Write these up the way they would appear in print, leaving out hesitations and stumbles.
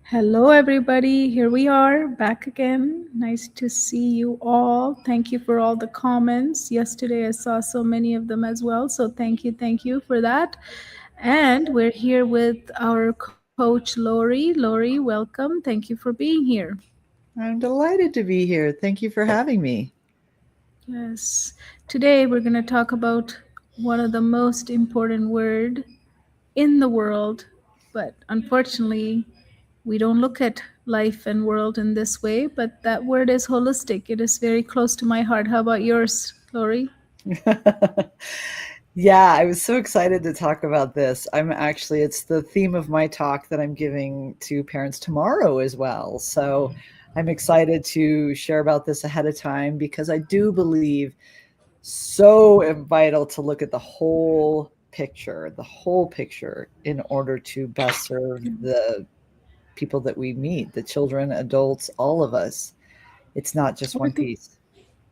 Hello, everybody. Here we are back again. Nice to see you all. Thank you for all the comments. Yesterday, I saw so many of them as well. So, thank you for that. And we're here with our coach, Laurie. Laurie, welcome. Thank you for being here. I'm delighted to be here. Thank you for having me. Yes. Today, we're going to talk about one of the most important word in the world, but unfortunately, we don't look at life and world in this way, but that word is holistic. It is very close to my heart. How about yours, Lori? Yeah, I was so excited to talk about this. It's the theme of my talk that I'm giving to parents tomorrow as well. So I'm excited to share about this ahead of time because I do believe so vital to look at the whole picture in order to best serve the people that we meet, the children, adults, all of us. It's not just I one think, piece.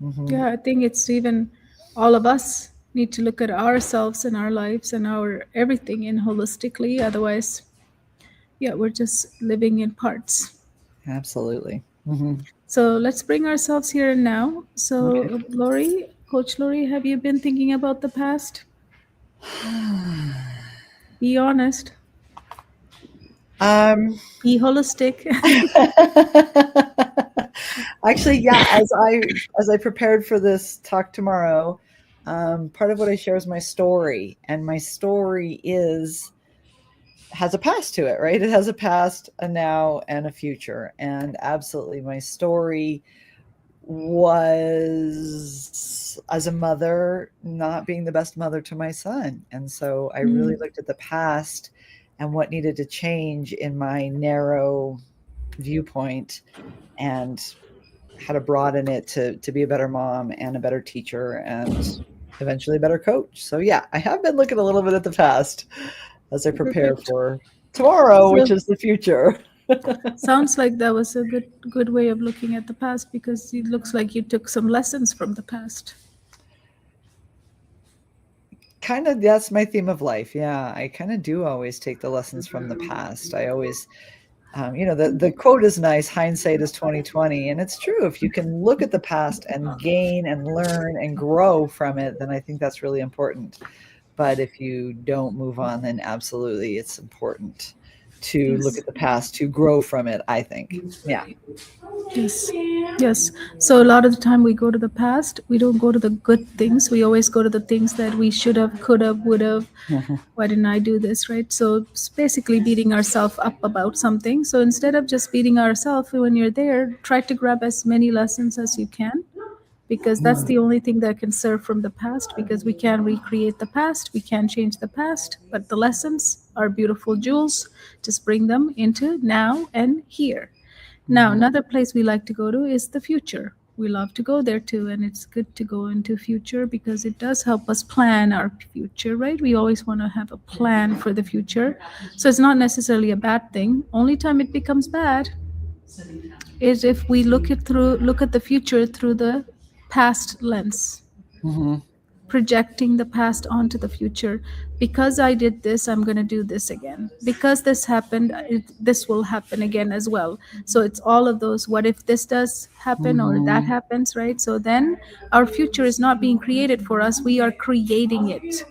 Hmm. yeah, I think it's even all of us need to look at ourselves and our lives and our everything in holistically. Otherwise, yeah, we're just living in parts. Absolutely. Hmm. So let's bring ourselves here and now. Okay. So, Lori, Coach Lori, have you been thinking about the past? Be honest. Um, Be holistic. actually, yeah, as I prepared for this talk tomorrow, part of what I share is my story, and my story is has a past to it, right? It has a past, a now, and a future. And absolutely, my story was as a mother not being the best mother to my son. And so I really Mm, looked at the past and what needed to change in my narrow viewpoint and how to broaden it to be a better mom and a better teacher and eventually a better coach. So yeah, I have been looking a little bit at the past as I prepare perfect. for tomorrow, which So is the future. sounds like that was a good way of looking at the past because it looks like you took some lessons from the past. Kind of, that's my theme of life. Yeah, I kind of do always take the lessons from the past. I always the quote is nice, hindsight is 2020, and it's true. If you can look at the past and gain and learn and grow from it, then I think that's really important. But if you don't move on, then absolutely it's important to look Yes. at the past to grow from it, I think. Yeah. Yes. Yes. So a lot of the time we go to the past, we don't go to the good things. We always go to the things that we should have, could have, would have. Why didn't I do this? Right. So it's basically beating ourselves up about something. So instead of just beating ourselves when you're there, try to grab as many lessons as you can because that's Mm. the only thing that can serve from the past because we can't recreate the past, we can't change the past, but the lessons are beautiful jewels. Just bring them into now and here. Now, Mhm. another place we like to go to is the future. We love to go there too, and it's good to go into future because it does help us plan our future, right? We always want to have a plan for the future. So it's not necessarily a bad thing. Only time it becomes bad is if we look at the future through the past lens, Mhm. projecting the past onto the future. Because I did this, I'm going to do this again. Because this happened, this will happen again as well. So it's all of those, what if this does happen or that Mhm. happens, right? So then our future is not being created for us, we are creating it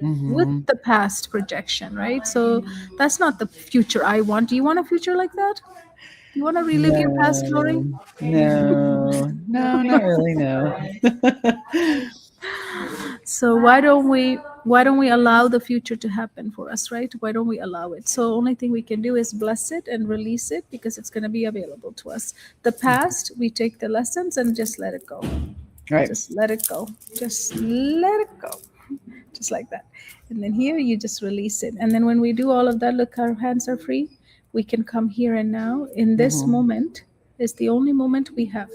with Mhm. the past projection, right? So that's not the future I want. Do you want a future like that? You want to relive your past, Lori? No. No. No, not really, no. So why don't we allow the future to happen for us, right? Why don't we allow it? So only thing we can do is bless it and release it because it's going to be available to us. The past, we take the lessons and just let it go. Right. Just let it go. Just let it go. Just like that. And then here you just release it. And then when we do all of that, look, our hands are free. We can come here and now. In this Mhm. moment is the only moment we have.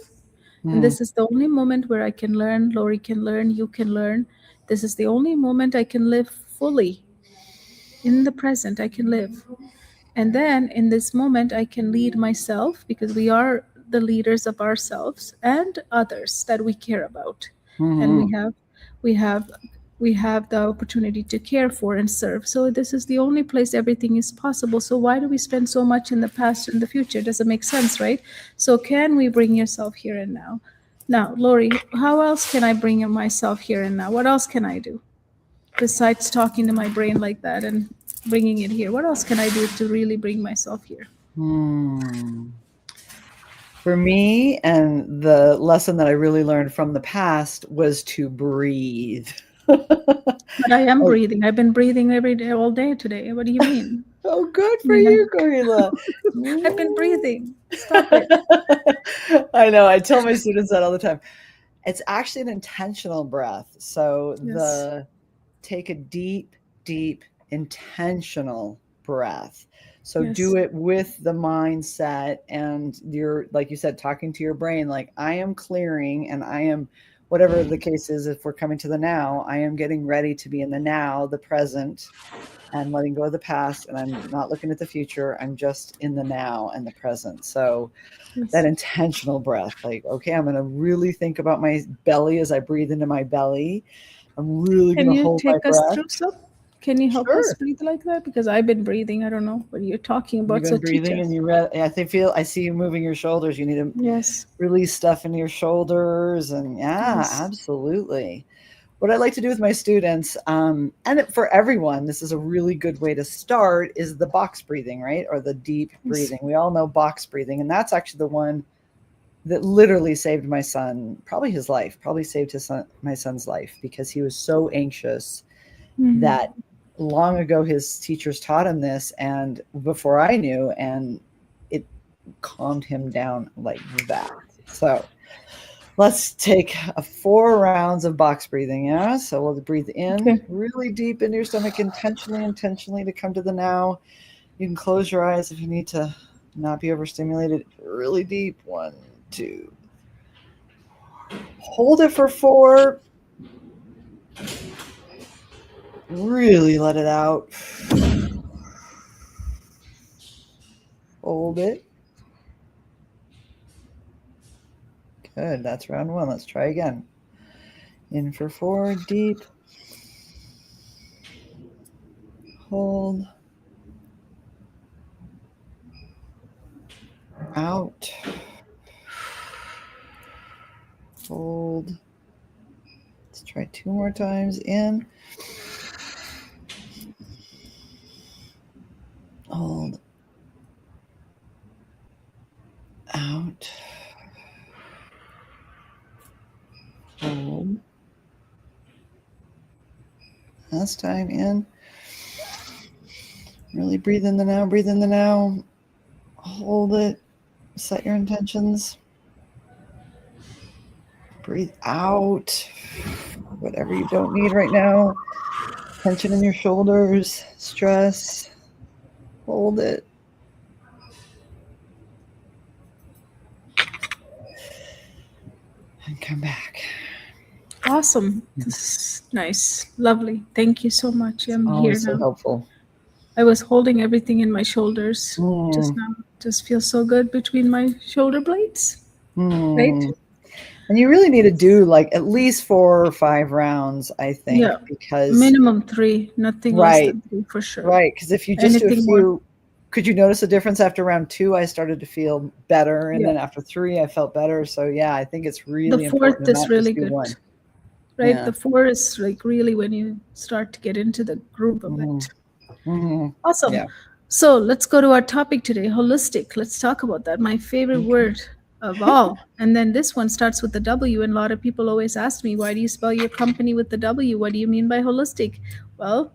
And Mhm. this is the only moment where I can learn, Lori can learn, you can learn. This is the only moment I can live fully. In the present, I can live. And then in this moment, I can lead myself because we are the leaders of ourselves and others that we care about. And Mhm. we have we have the opportunity to care for and serve. So this is the only place everything is possible. So why do we spend so much in the past and the future? Doesn't make sense, right? So can we bring yourself here and now? Now, Lori, how else can I bring myself here and now? What else can I do besides talking to my brain like that and bringing it here? What else can I do to really bring myself here? For me, and the lesson that I really learned from the past was to breathe. But I am breathing. I've been breathing every day, all day today. What do you mean? Oh, good for Yeah. you, Gorilla. I've been breathing. Stop it. I know. I tell my students that all the time. It's actually an intentional breath. So Yes. take a deep, deep, intentional breath. So Yes. do it with the mindset, and you're, like you said, talking to your brain, like, I am clearing, and I am, whatever the case is, if we're coming to the now, I am getting ready to be in the now, the present, and letting go of the past. And I'm not looking at the future. I'm just in the now and the present. So that Yes. intentional breath, like, okay, I'm going to really think about my belly as I breathe into my belly. I'm really going Can to you hold my take us breath. through some? Can you help us Sure. breathe like that? Because I've been breathing. I don't know what you're talking You've about. So been teach breathing, and us. I see you moving your shoulders. You need to Yes. release stuff into your shoulders. And yeah, Yes. absolutely. What I like to do with my students, and for everyone, this is a really good way to start, is the box breathing, right? Or the deep Yes. breathing. We all know box breathing, and that's actually the one that literally saved my son, probably his life, probably saved my son's life, because he was so anxious Mm-hmm. that long ago his teachers taught him this, and before I knew, and it calmed him down like that. So let's take 4 rounds of box breathing. Yeah. So we'll breathe in Okay. really deep into your stomach, intentionally to come to the now. You can close your eyes if you need to not be overstimulated. Really deep. 1, 2. Hold it for 4. Really let it out. Hold it. Good. That's round 1. Let's try again. In for 4, deep. Hold. Out. Hold. Let's try 2 more times. In. Hold. Out. Hold. Last time. In. Really breathe in the now. Breathe in the now. Hold it. Set your intentions. Breathe out. Whatever you don't need right now. Tension in your shoulders. Stress. Hold it. And come back. Awesome. This is nice. Lovely. Thank you so much. I'm here Always so now. helpful. I was holding everything in my shoulders just Mm, now. Just feels so good between my shoulder blades. Right? mm. And you really need to do like at least 4 or 5 rounds, I think, Yeah. because Minimum three, nothing less right, than three for sure. right. Because if you just do a Anything more. few, could you notice a difference after round 2? I started to feel better, and Yeah. then after 3, I felt better. So yeah, I think it's The really important fourth to is not just really do good. one. Right? Yeah. The four is like really when you start to get into the groove of Hmm. it. Hmm. Awesome. Yeah. So let's go to our topic today, holistic. Let's talk about that. My favorite Okay. word of all. And then this one starts with the W. And a lot of people always ask me, why do you spell your company with the W? What do you mean by holistic? Well,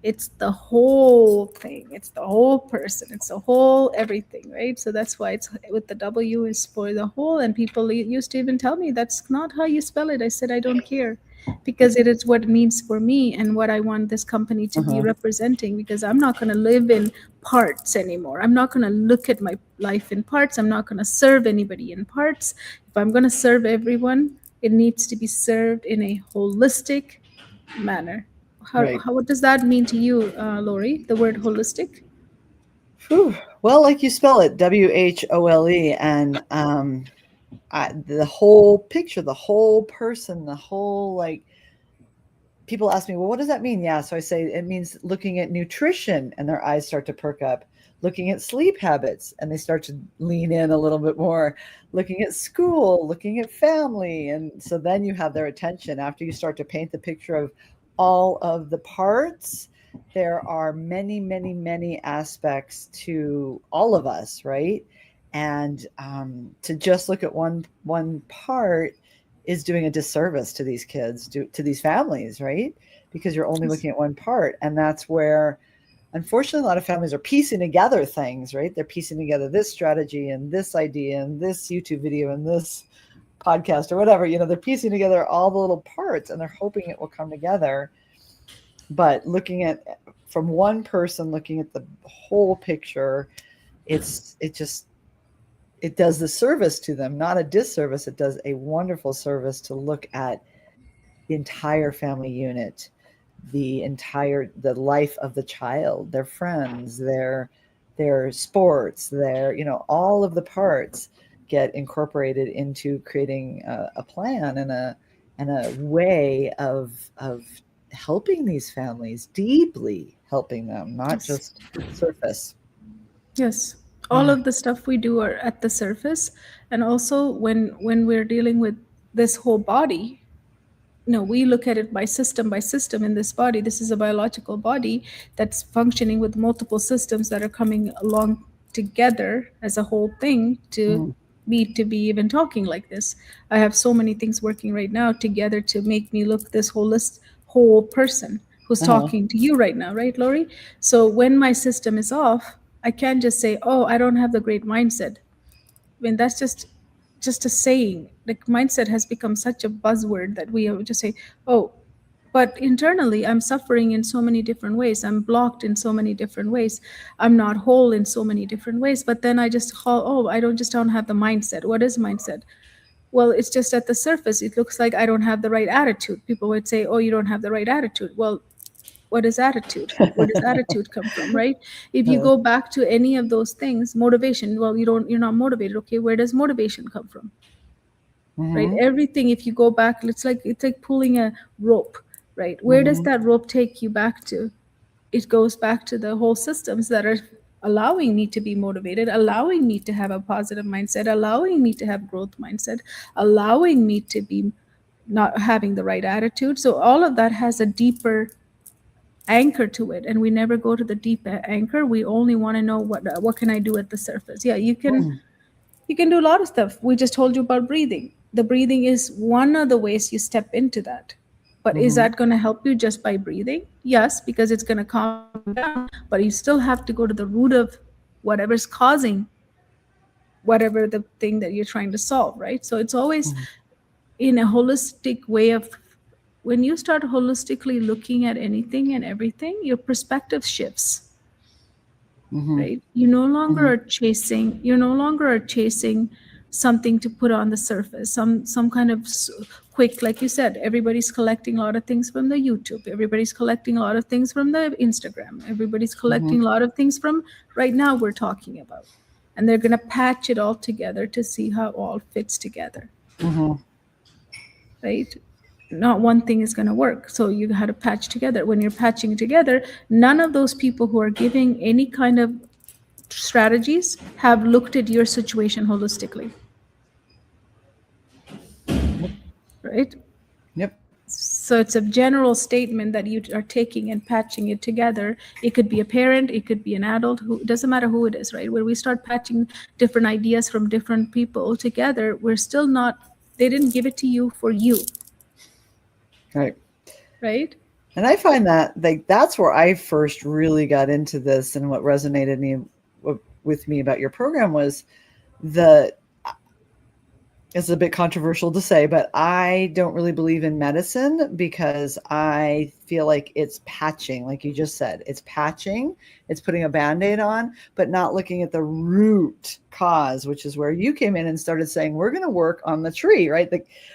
it's the whole thing. It's the whole person. It's the whole everything, right? So that's why it's with the W is for the whole. And people used to even tell me that's not how you spell it. I said I don't care, because it is what it means for me and what I want this company to be Uh-huh. representing. Because I'm not going to live in parts anymore. I'm not going to look at my life in parts. I'm not going to serve anybody in parts. If I'm going to serve everyone, it needs to be served in a holistic manner. Right. What does that mean to you, Lori? The word holistic? Whew. Well, like you spell it, WHOLE, and the whole picture, the whole person, the whole, like, people ask me, well, what does that mean? Yeah. So I say it means looking at nutrition and their eyes start to perk up, looking at sleep habits and they start to lean in a little bit more, looking at school, looking at family. And so then you have their attention after you start to paint the picture of all of the parts. There are many, many, many aspects to all of us, right? And to just look at one part is doing a disservice to these kids, to these families, right? Because you're only looking at one part. And that's where, unfortunately, a lot of families are piecing together things, right? They're piecing together this strategy and this idea and this YouTube video and this podcast or whatever. They're piecing together all the little parts and they're hoping it will come together. But looking at from one person, looking at the whole picture, it does the service to them, not a disservice. It does a wonderful service to look at the entire family unit, the life of the child, their friends, their sports, all of the parts get incorporated into creating a plan and a way of helping these families, deeply helping them, not Yes. just surface. Yes. All of the stuff we do are at the surface. And also when we're dealing with this whole body, no, we look at it by system in this body. This is a biological body that's functioning with multiple systems that are coming along together as a whole thing Mm-hmm. to be even talking like this. I have so many things working right now together to make me look this whole person who's Uh-huh. talking to you right now, right, Lori? So when my system is off, I can't just say, "Oh, I don't have the great mindset." I mean, that's just a saying. Like mindset has become such a buzzword that we just say, "Oh," but internally, I'm suffering in so many different ways. I'm blocked in so many different ways. I'm not whole in so many different ways. But then I just call, "Oh, I don't have the mindset." What is mindset? Well, it's just at the surface. It looks like I don't have the right attitude. People would say, "Oh, you don't have the right attitude." Well, what is attitude? Where does attitude come from, right? If you Uh, go back to any of those things, motivation, well, you're not motivated. Okay, where does motivation come from? Right? mm-hmm. Everything, if you go back, it's like pulling a rope, right? Where does Mm-hmm. that rope take you back to? It goes back to the whole systems that are allowing me to be motivated, allowing me to have a positive mindset, allowing me to have growth mindset, allowing me to be not having the right attitude. So all of that has a deeper anchor to it, and we never go to the deep anchor. We only want to know what can I do at the surface. Yeah, you can do a lot of stuff. We just told you about breathing. The breathing is one of the ways you step into that. But is Mm-hmm. that going to help you just by breathing? Yes, because it's going to calm you down, but you still have to go to the root of whatever's causing whatever the thing that you're trying to solve, right? So it's always in a holistic way of, when you start holistically looking at anything and everything, your perspective shifts, Mm-hmm. right? You no longer Mm-hmm. are chasing, you no longer are chasing something to put on the surface, some kind of quick, like you said, everybody's collecting a lot of things from the YouTube, everybody's collecting a lot of things from the Instagram, everybody's Mm-hmm. collecting a lot of things from right now we're talking about, and they're going to patch it all together to see how it all fits together, Mm-hmm. right? Not one thing is going to work. So you had to patch together. When you're patching together, none of those people who are giving any kind of strategies have looked at your situation holistically, Yep. right? Yep. So it's a general statement that you are taking and patching it together. It could be a parent, it could be an adult, who, it doesn't matter who it is, right? Where we start patching different ideas from different people together, we're still not, they didn't give it to you for you, Right. right? And I find that like that's where I first really got into this, and what resonated with me about your program was the it's a bit controversial to say, but I don't really believe in medicine because I feel like it's patching, like you just said. It's patching, it's putting a band aid on, but not looking at the root cause, which is where you came in and started saying, we're going to work on the tree, right?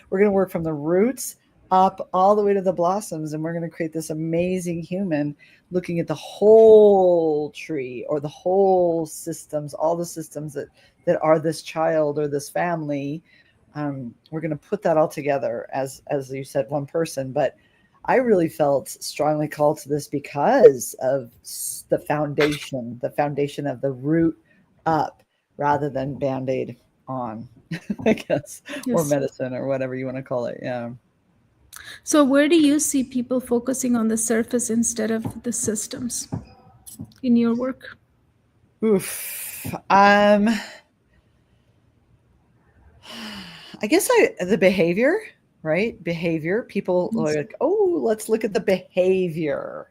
We're going to work from the roots up all the way to the blossoms, and we're going to create this amazing human looking at the whole tree or the whole systems, all the systems that are this child or this family. We're going to put that all together as you said, one person. But I really felt strongly called to this because of the foundation of the root up rather than band-aid on, I guess, or Yes. medicine or whatever you want to call it. Yeah. So where do you see people focusing on the surface instead of the systems in your work? Oof. I guess the behavior, right? Behavior. People are Yes. like, oh, let's look at the behavior,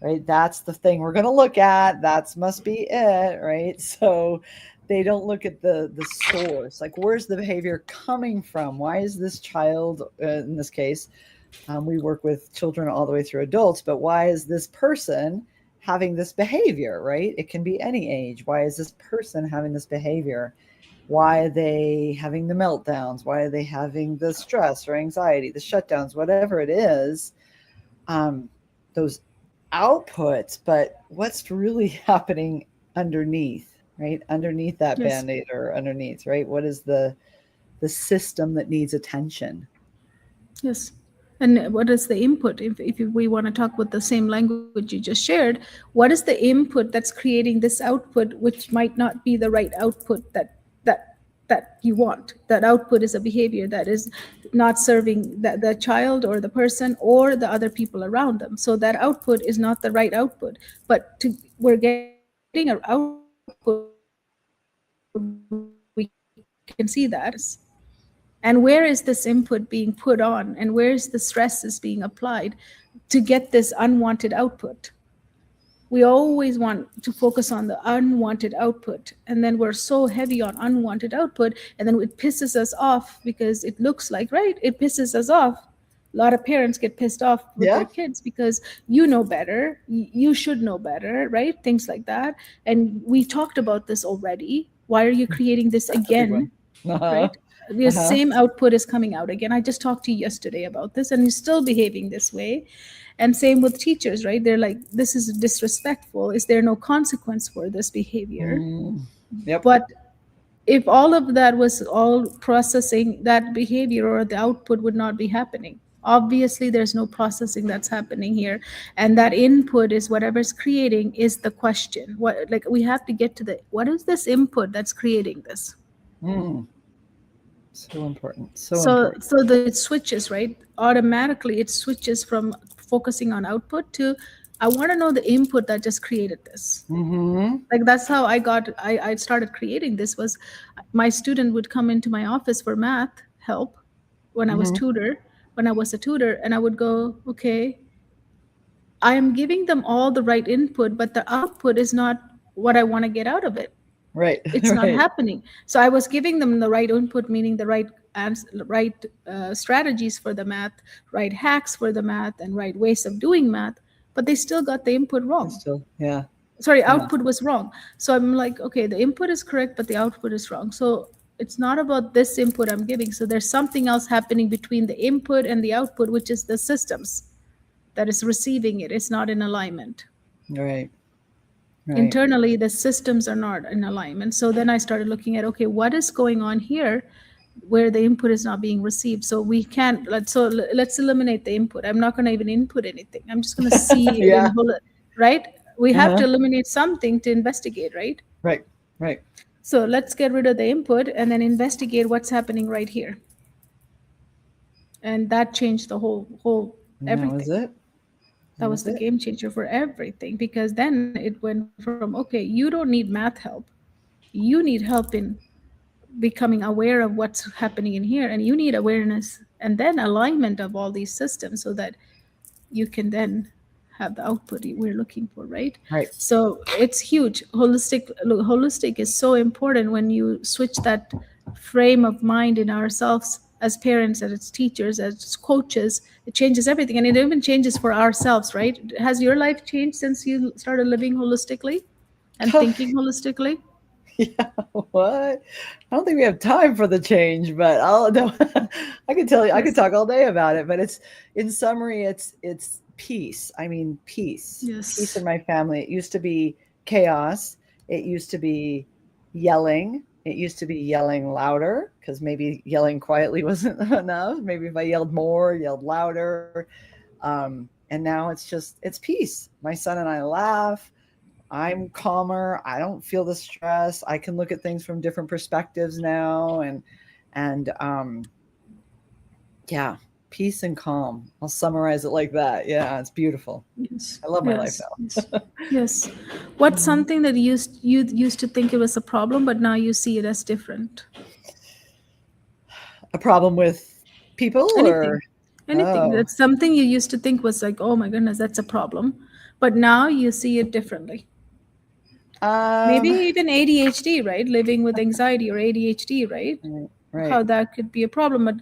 right? That's the thing we're going to look at. That's must be it, right? So they don't look at the source. Like, where's the behavior coming from? Why is this child, in this case, we work with children all the way through adults, but why is this person having this behavior, right? It can be any age. Why is this person having this behavior? Why are they having the meltdowns? Why are they having the stress or anxiety, the shutdowns, whatever it is? Um, those outputs, but what's really happening underneath, right? Underneath that Yes. band-aid or underneath, right? What is the system that needs attention? Yes. And what is the input? If we want to talk with the same language you just shared, what is the input that's creating this output, which might not be the right output that you want? That output is a behavior that is not serving the child or the person or the other people around them. So that output is not the right output. But we're getting an output, we can see that. And where is this input being put on? And where is the stress is being applied to get this unwanted output? We always want to focus on the unwanted output. And then we're so heavy on unwanted output. And then it pisses us off because it looks like, right? It pisses us off. A lot of parents get pissed off with their Yeah, kids because you know better, you should know better, right? Things like that. And we talked about this already. Why are you creating this that's a big one. again? Uh-huh. Right? The Uh-huh. same output is coming out again. I just talked to you yesterday about this, and you're still behaving this way. And same with teachers, right? They're like, this is disrespectful. Is there no consequence for this behavior? Mm, yep. But if all of that was all processing, that behavior or the output would not be happening. Obviously, there's no processing that's happening here. And that input is whatever's creating is the question. What, like, we have to get to the what is this input that's creating this? Mm, so important. So important. So the it switches, right? Automatically it switches from focusing on output to I want to know the input that just created this. Mm-hmm. Like that's how I started creating this. Was my student would come into my office for math help when I was Mm-hmm. tutor when I was a tutor, and I would go, okay, I am giving them all the right input, but the output is not what I want to get out of it. Right. It's not Right. happening. So I was giving them the right input, meaning the right right strategies for the math, right hacks for the math, and right ways of doing math, but they still got the input It's wrong. still, yeah. Sorry, Yeah. output was wrong. So I'm like, okay, the input is correct, but the output is wrong. So it's not about this input I'm giving. So there's something else happening between the input and the output, which is the systems that is receiving it. It's not in alignment. Right. Right. Internally, the systems are not in alignment. So then I started looking at, okay, what is going on here where the input is not being received? So we can't, let's eliminate the input. I'm not going to even input anything. I'm just going to see it Yeah. in whole, right? We have to Uh-huh. eliminate something to investigate, right? Right. Right. So let's get rid of the input and then investigate what's happening right here. And that changed the whole And that was everything. it. That That was was the it. game changer for everything, because then it went from, okay, you don't need math help. You need help in becoming aware of what's happening in here, and you need awareness and then alignment of all these systems so that you can then have the output we're looking for, right? Right. So it's huge. Holistic is so important. When you switch that frame of mind in ourselves as parents, as teachers, as coaches, it changes everything. And it even changes for ourselves, right? Has your life changed since you started living holistically and thinking holistically? Yeah, what? I don't think we have time for the change, but I'll no, I could tell you, I could Yes. talk all day about it, but it's in summary, it's peace. I mean, peace. Peace in Yes. my family. It used to be chaos. It used to be yelling. It used to be yelling louder because maybe yelling quietly wasn't enough. Maybe if I yelled more, yelled louder, And now it's peace. My son and I laugh. I'm calmer. I don't feel the stress. I can look at things from different perspectives now, and yeah, peace and calm. I'll summarize it like that. Yeah, it's beautiful. Yes, I love my life yes, now. yes, yes. What's Mhm. something that you used to think it was a problem, but now you see it as different? A problem with people or Anything, anything. oh, That's something you used to think was like, oh my goodness, that's a problem, but now you see it differently. Maybe um, even ADHD, right? Living with anxiety or ADHD, right? right, right, How that could be a problem,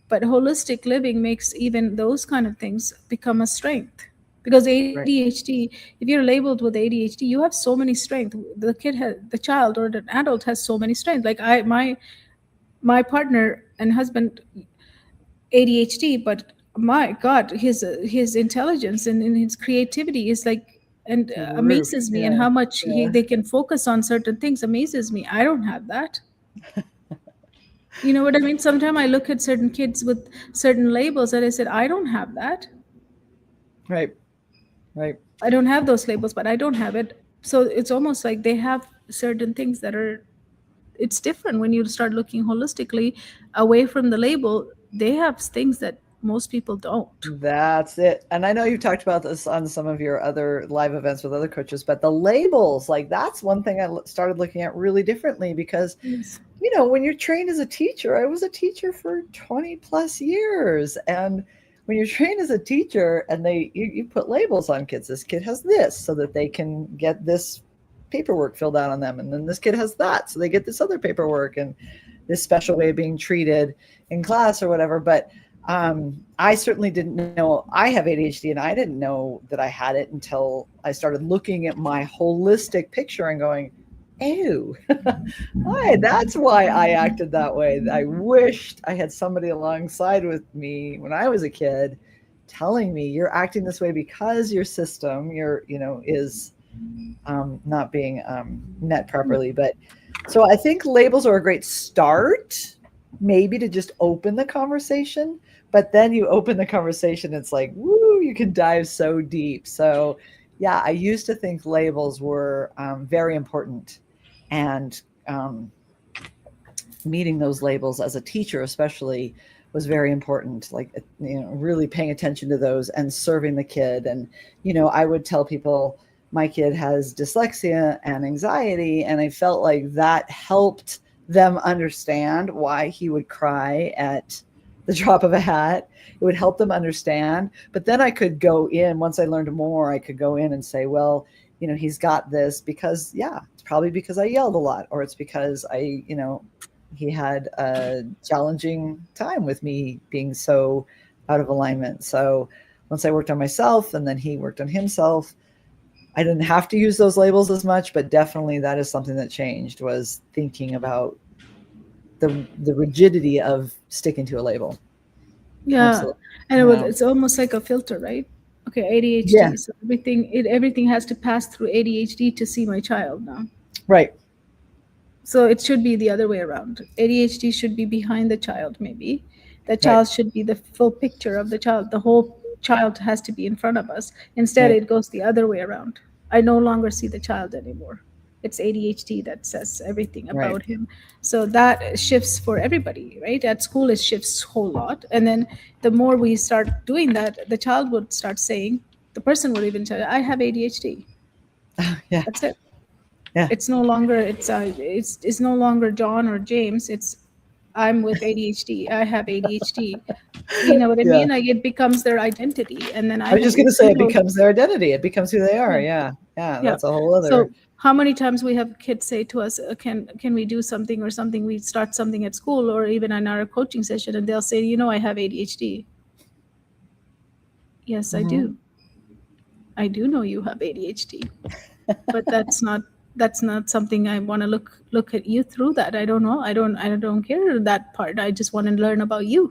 but holistic living makes even those kind of things become a strength. Because right. ADHD, if you're labeled with ADHD, you have so many strength. The child or the adult has so many strengths. Like my partner and husband, ADHD, but my God, his intelligence and his creativity is like, and Through the roof. amazes me, and Yeah, how much yeah. they can focus on certain things amazes me. I don't have that. You know what I mean? Sometimes I look at certain kids with certain labels and I said, I don't have that. Right, right. I don't have those labels, but I don't have it. So it's almost like they have certain things that are, it's different when you start looking holistically away from the label. They have things that most people don't. That's it. And I know you've talked about this on some of your other live events with other coaches, but the labels, like that's one thing started looking at really differently because, Yes. when you're trained as a teacher, I was a teacher for 20 plus years. And when you're trained as a teacher and you put labels on kids, this kid has this so that they can get this paperwork filled out on them. And then this kid has that. So they get this other paperwork and this special way of being treated in class or whatever. But I certainly didn't know I have ADHD, and I didn't know that I had it until I started looking at my holistic picture and going, "Oh, hi, that's why I acted that way. I wished I had somebody alongside with me when I was a kid telling me you're acting this way because your system, is not being met properly." But so I think labels are a great start, maybe to just open the conversation. But then you open the conversation, it's like, woo, you can dive so deep. So, yeah, I used to think labels were very important. And meeting those labels as a teacher, especially, was very important. Like, really paying attention to those and serving the kid. And, I would tell people, my kid has dyslexia and anxiety. And I felt like that helped them understand why he would cry at the drop of a hat. It would help them understand. But then I could go in, once I learned more, I could go in and say, well, he's got this because, yeah, it's probably because I yelled a lot, or it's because he had a challenging time with me being so out of alignment. So once I worked on myself and then he worked on himself, I didn't have to use those labels as much, but definitely that is something that changed, was thinking about the rigidity of sticking to a label. Yeah. Absolutely. And Yeah. it's almost like a filter, right? Okay, Yeah. ADHD. So everything has to pass through ADHD to see my child now. Right. So it should be the other way around. ADHD should be behind the child, maybe. The Right. child should be the full picture of the child. The whole child has to be in front of us. Instead, Right. it goes the other way around. I no longer see the child anymore. It's ADHD that says everything Right. about him. So that shifts for everybody, right? At school, it shifts a whole lot. And then the more we start doing that, the child would start saying, the person would even tell you, I have ADHD. Yeah. That's it. Yeah. It's no longer John or James. It's I'm with ADHD. I have ADHD. You know what I Yeah. mean? Like it becomes their identity, and then I I was have just going to say it people. becomes their identity. It becomes who they are. Yeah, Yeah. Yeah. yeah. That's a whole other. So how many times we have kids say to us, can we do something or something? We start something at school or even in our coaching session, and they'll say, I have ADHD. Yes, I Mhm. do. I do know you have ADHD, but that's not something I want to look at you through. That I don't care that part. I just want to learn about you.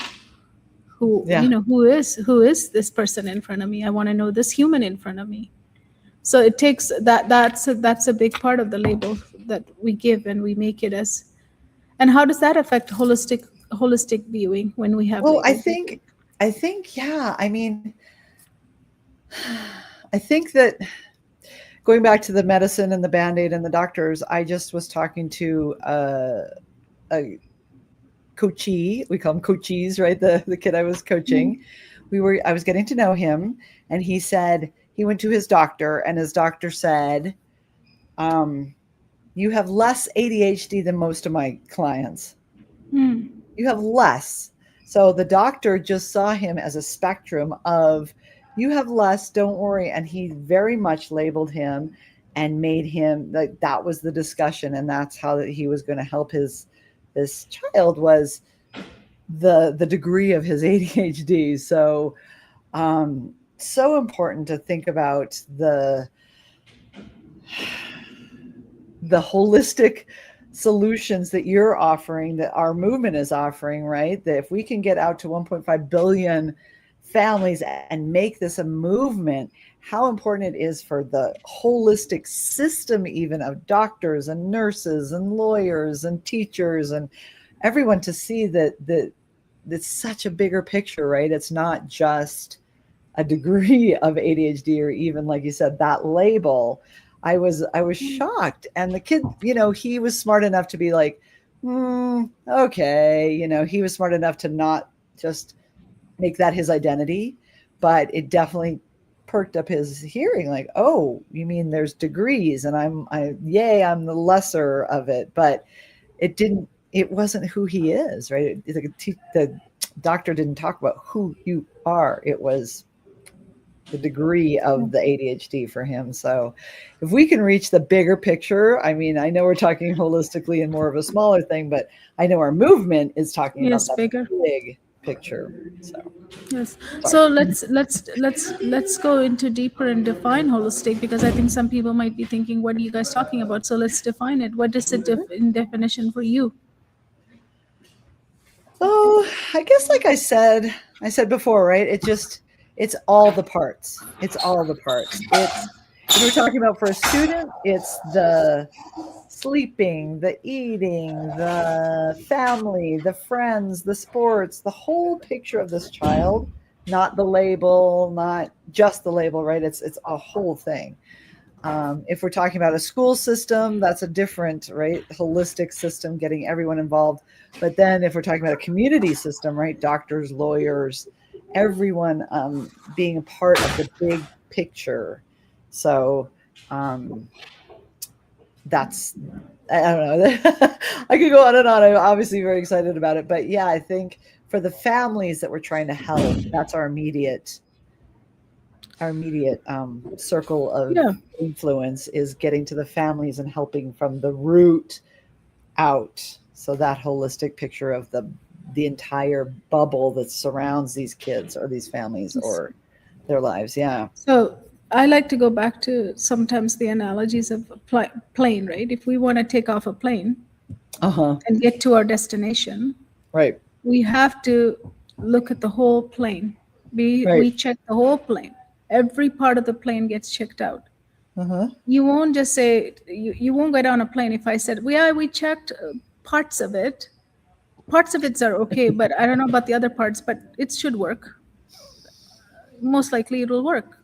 Who Yeah. who is this person in front of me? I want to know this human in front of me. So it takes that's a big part of the label that we give, and we make it as. And how does that affect holistic viewing when we have Well, I labels, you think, think? yeah. I mean, I think that going back to the medicine and the band-aid and the doctors, I just was talking to a coachee. We call them coachees, right? The kid I was Mm. coaching. I was getting to know him, and he said he went to his doctor, and his doctor said, um, "You have less ADHD than most of my clients. Mm. You have less." So the doctor just saw him as a spectrum of, you have less, don't worry. And he very much labeled him and made him like, that was the discussion. And that's how that he was going to help this child, was the degree of his ADHD. So so important to think about the holistic solutions that you're offering, that our movement is offering, right? That if we can get out to 1.5 billion families and make this a movement, how important it is for the holistic system, even of doctors and nurses and lawyers and teachers and everyone, to see that it's such a bigger picture, right? It's not just a degree of ADHD, or even, like you said, that label. I was shocked. And the kid, he was smart enough to be like, okay, he was smart enough to not just make that his identity, but it definitely perked up his hearing, like, oh, you mean there's degrees, and I'm the lesser of it. But it wasn't who he is, right? The doctor didn't talk about who you are. It was the degree of the ADHD for him. So if we can reach the bigger picture, I mean, I know we're talking holistically and more of a smaller thing, but I know our movement is talking about Yes, that bigger. big picture. So Yes. sorry. So let's go into deeper and define holistic, because I think some people might be thinking, what are you guys talking about? So let's define it. What is it in definition for you? Oh, I guess, like I said before, right? It's all the parts. It's all the parts. If we're talking about for a student, it's the sleeping, the eating, the family, the friends, the sports, the whole picture of this child, not the label, not just the label, right? It's a whole thing. If we're talking about a school system, that's a different, right, holistic system, getting everyone involved. But then if we're talking about a community system, right, doctors, lawyers, everyone being a part of the big picture. So that's, I don't know. I could go on and on. I'm obviously very excited about it. But yeah, I think for the families that we're trying to help, that's our immediate circle of Yeah. influence, is getting to the families and helping from the root out. So that holistic picture of the entire bubble that surrounds these kids or these families or their lives. Yeah. So I like to go back to sometimes the analogies of a plane, right? If we want to take off a plane Uh-huh. and get to our destination, Right. we have to look at the whole plane. We Right. check the whole plane. Every part of the plane gets checked out. Uh-huh. You won't just say, you won't get on a plane if I said, well, yeah, we checked parts of it. Parts of it are okay, but I don't know about the other parts, but it should work. Most likely it will work.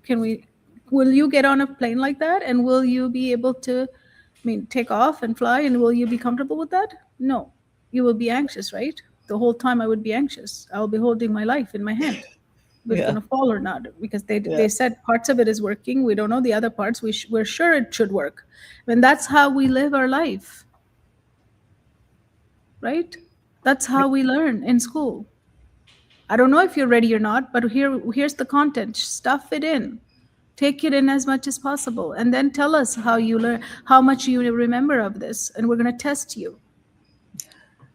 Will you get on a plane like that? And will you be able to, take off and fly? And will you be comfortable with that? No. You will be anxious, right? The whole time I would be anxious. I'll be holding my life in my hand. We're Yeah. going to fall or not, because Yeah. they said parts of it is working. We don't know the other parts. We're sure it should work. And that's how we live our life, right? That's how we learn in school. I don't know if you're ready or not, but here's the content. Stuff it in. Take it in as much as possible, and then tell us how you learn, how much you remember of this, and we're going to test you.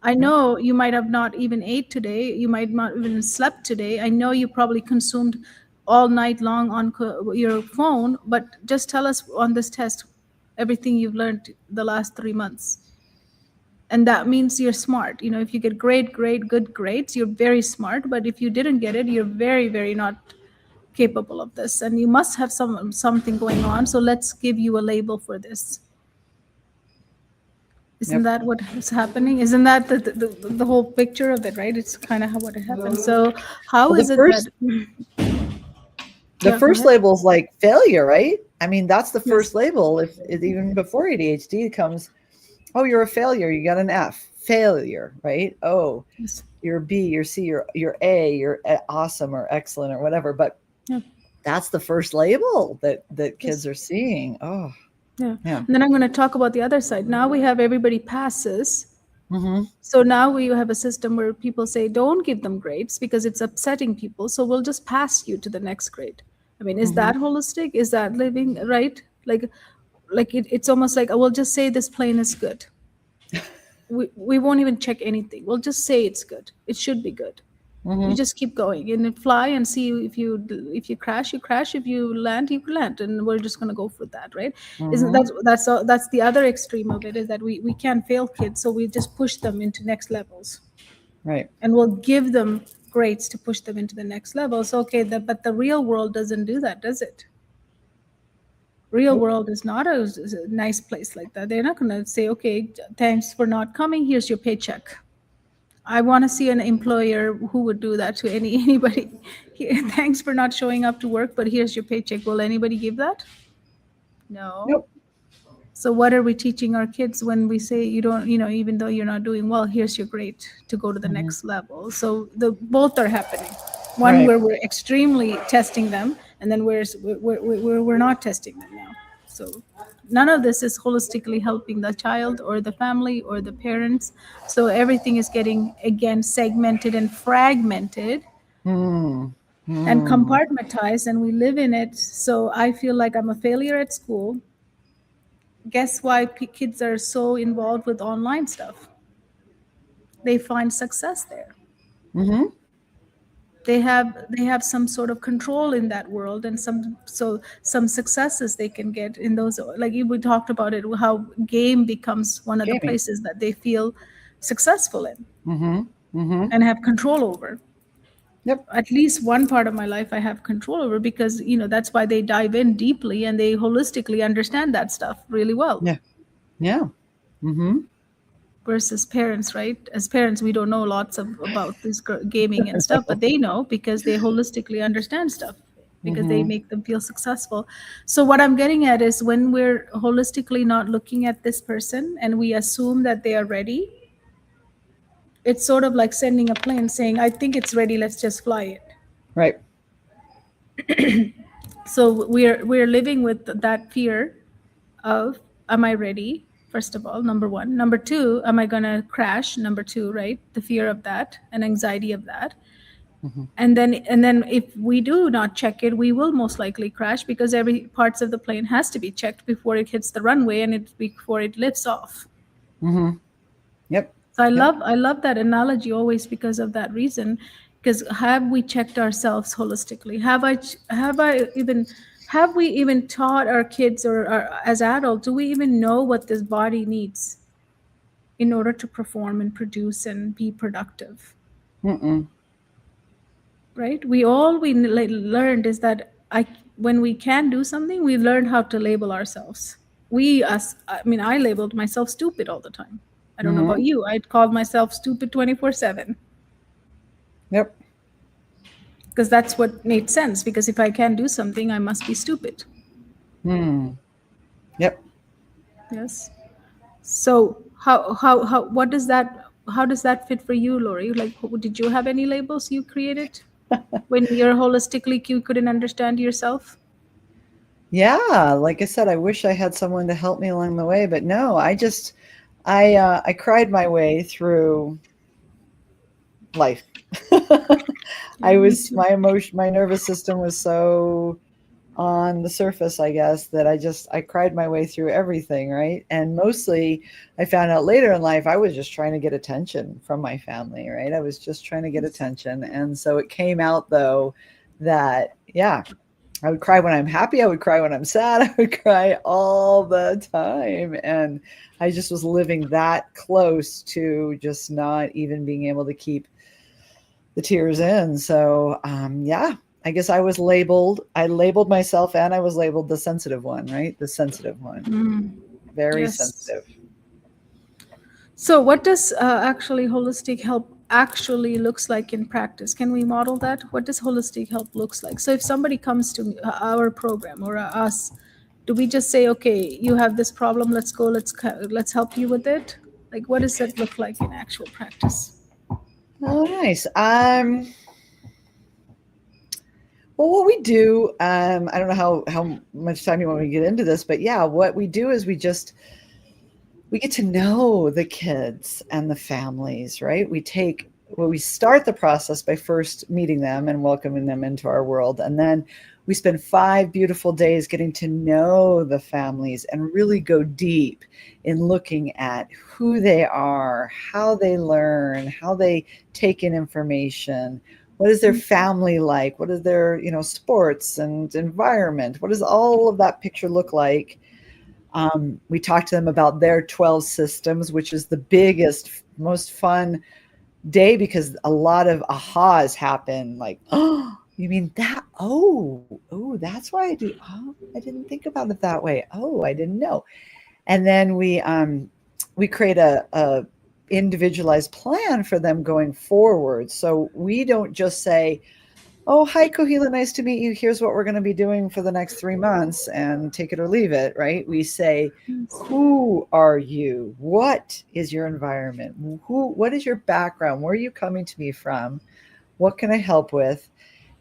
I Yeah. know you might have not even ate today. You might not even slept today. I know you probably consumed all night long on your phone, but just tell us on this test everything you've learned the last 3 months. And that means you're smart. If you get good grades, you're very smart. But if you didn't get it, you're very, very not capable of this. And you must have something going on. So let's give you a label for this. Isn't Yep. that what is happening? Isn't that the whole picture of it, right? It's kind of how what it happened. So how Well, is the it that first The Yeah, go first ahead. label is like failure, right? I mean, that's the Yes. first label. If even before ADHD comes, oh, you're a failure. You got an F. Failure, right? Oh, Yes. you're a B, you're C, you're A, you're awesome or excellent or whatever. But Yeah. that's the first label that kids Yes. are seeing. Oh, Yeah. yeah. And then I'm going to talk about the other side. Now we have everybody passes. Mm-hmm. So now we have a system where people say, don't give them grades because it's upsetting people. So we'll just pass you to the next grade. I mean, is Mm-hmm. that holistic? Is that living right? Like it's almost like, we'll just say this plane is good. We won't even check anything. We'll just say it's good. It should be good. You Mm-hmm. just keep going and fly and see if you crash, you crash. If you land, you land, and we're just gonna go for that, right? Isn't Mm-hmm. that's the other extreme of it, is that we can't fail kids, so we just push them into next levels, Right. and we'll give them grades to push them into the next levels. Okay, but the real world doesn't do that, does it? Real Nope. world is not a nice place like that. They're not gonna say, okay, thanks for not coming. Here's your paycheck. I want to see an employer who would do that to anybody. Thanks for not showing up to work, but here's your paycheck. Will anybody give that? No. Nope. So what are we teaching our kids when we say, you don't, even though you're not doing well, here's your grade to go to the Mm-hmm. next level. So the both are happening. One Right. where we're extremely testing them, and then we're not testing them now. So none of this is holistically helping the child or the family or the parents. So everything is getting, again, segmented and fragmented Mm. and Mm. compartmentalized, and we live in it. So I feel like I'm a failure at school. Guess why kids are so involved with online stuff? They find success there. Mm-hmm. They have some sort of control in that world, and some successes they can get in those. Like we talked about it, how game becomes one of the Gaming. places that they feel successful in Mm-hmm. Mm-hmm. and have control over. Yep. At least one part of my life I have control over, because that's why they dive in deeply and they holistically understand that stuff really well. Yeah. Yeah. Mm-hmm. Versus parents, right? As parents, we don't know lots about this gaming and stuff, but they know because they holistically understand stuff, because they Mm-hmm. make them feel successful. So what I'm getting at is, when we're holistically not looking at this person and we assume that they are ready, it's sort of like sending a plane saying, I think it's ready, let's just fly it. Right. So we're living with that fear of, am I ready? First of all, number one. Number two, am I gonna crash? Number two, right? The fear of that and anxiety of that. Mm-hmm. And then if we do not check it, we will most likely crash, because every parts of the plane has to be checked before it hits the runway and before it lifts off. Mm-hmm. Yep. So I Yep. love I love that analogy always, because of that reason. Because have we checked ourselves holistically? Have we even taught our kids, or as adults, do we even know what this body needs in order to perform and produce and be productive? Mm-mm. Right? We learned is that, when we can do something, we learned how to label ourselves. I labeled myself stupid all the time. I don't know Mm-hmm. about you. I'd call myself stupid 24/7, Yep. because that's what made sense. Because if I can do something, I must be stupid. Mm. Yep. Yes. So how does that fit for you, Lori? Like, did you have any labels you created when you're holistically, you couldn't understand yourself? Yeah. Like I said, I wish I had someone to help me along the way, but no, I cried my way through life. Yeah, me too. My nervous system was so on the surface, I guess, that I cried my way through everything, right? And mostly I found out later in life I was just trying to get attention from my family, right? I was just trying to get Yes. attention. And so it came out though that yeah, I would cry when I'm happy, I would cry when I'm sad, I would cry all the time. And I just was living that close to just not even being able to keep the tears in. So yeah, I guess I labeled myself, and I was labeled the sensitive one, right? The sensitive one. Mm, Very yes. sensitive. So what does actually holistic help actually looks like in practice. Can we model that? What does holistic help looks like? So if somebody comes to our program or us, do we just say, okay, you have this problem, let's go, let's help you with it? Like, what does that look like in actual practice? Oh, nice. Well, what we do, I don't know how much time you want me to get into this, but yeah, what we do is we get to know the kids and the families, right? We start the process by first meeting them and welcoming them into our world. And then we spend 5 beautiful days getting to know the families and really go deep in looking at who they are, how they learn, how they take in information. What is their family like? What is their, sports and environment? What does all of that picture look like? We talked to them about their 12 systems, which is the biggest, most fun day because a lot of ahas happen. Like, oh, you mean that? Oh, that's why I do. Oh, I didn't think about it that way. Oh, I didn't know. And then we create a individualized plan for them going forward. So we don't just say, oh, hi, Kohila, nice to meet you. Here's what we're going to be doing for the next 3 months and take it or leave it, right? We say, who are you? What is your environment? What is your background? Where are you coming to me from? What can I help with?